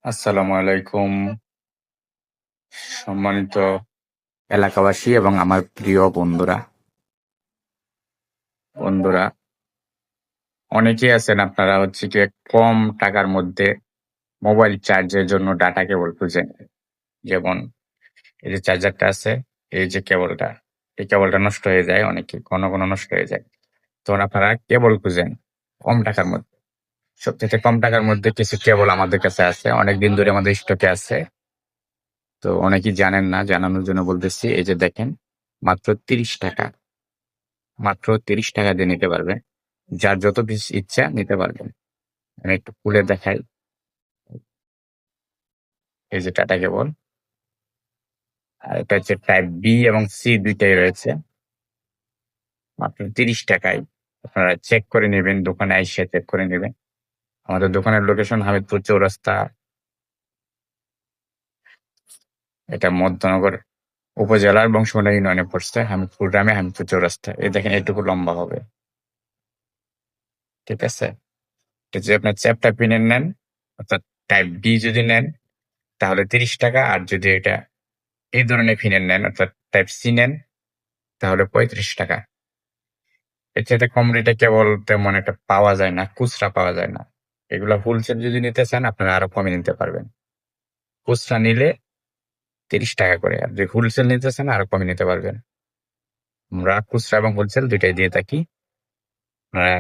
আসসালামু আলাইকুম সম্মানিত এলাকাবাসী এবং আমার প্রিয় বন্ধুরা অনেকেই আছেন আপনারা হচ্ছে কি কম টাকার মধ্যে মোবাইল চার্জের জন্য ডাটা কেবল খুঁজেন। যেমন এই যে চার্জারটা আছে, এই যে কেবলটা, এই কেবলটা নষ্ট হয়ে যায়, অনেকে ঘন নষ্ট হয়ে যায়। তখন আপনারা কেবল খুঁজেন কম টাকার মধ্যে। সবচেয়ে কম টাকার মধ্যে কিছু কেবল আমাদের কাছে আছে, অনেকদিন ধরে আমাদের স্টকে আছে। তো অনেকেই জানেন না, জানানোর জন্য বলতেছি। এই যে দেখেন, মাত্র ৩০ টাকা, মাত্র ৩০ টাকা দিয়ে নিতে পারবেন। যার যত পিস ইচ্ছা নিতে পারবেন। আমি একটু খুলে দেখাই। এই যে টাটা কেবল। আর এটা হচ্ছে টাইপ বি এবং সি দুইটাই রয়েছে। মাত্র ৩০ টাকায় আপনারা চেক করে নেবেন, দোকানে আইসা চেক করে নেবেন। আমাদের দোকানের লোকেশন হামিদপুর চৌরাস্তা। এটা মধ্যনগর উপজেলার বংশমালা ইউনিয়নে পড়ছে। হামিদপুর গ্রামে হামিদপুর চৌরাস্তা। এই দেখেন এটুকু লম্বা হবে। ঠিক আছে? এটা যদি আপনার চ্যাপ্টা পিনের নেন, অর্থাৎ টাইপ বি যদি নেন তাহলে ৩০ টাকা। আর যদি এটা এই ধরনের ফিনের নেন, অর্থাৎ টাইপ সি নেন, তাহলে ৩৫ টাকা। এর চাইতে কম রেটে কেবল তেমন একটা পাওয়া যায় না, খুচরা পাওয়া যায় না। এগুলা হোলসেল যদি নিতে চান আপনারা আরো কমে নিতে পারবেন। খুচরা নিলে ৩০ টাকা করে, আর যদি হোলসেল নিতে চান আরো কমে নিতে পারবেন। আমরা খুচরা এবং হোলসেল দুইটাই দিয়ে থাকি। আপনারা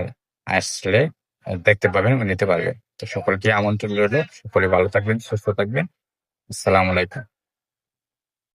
আসলে দেখতে পাবেন এবং নিতে পারবেন। তো সকলকে আমন্ত্রণ রইল। সকলে ভালো থাকবেন, সুস্থ থাকবেন। আসসালামু আলাইকুম।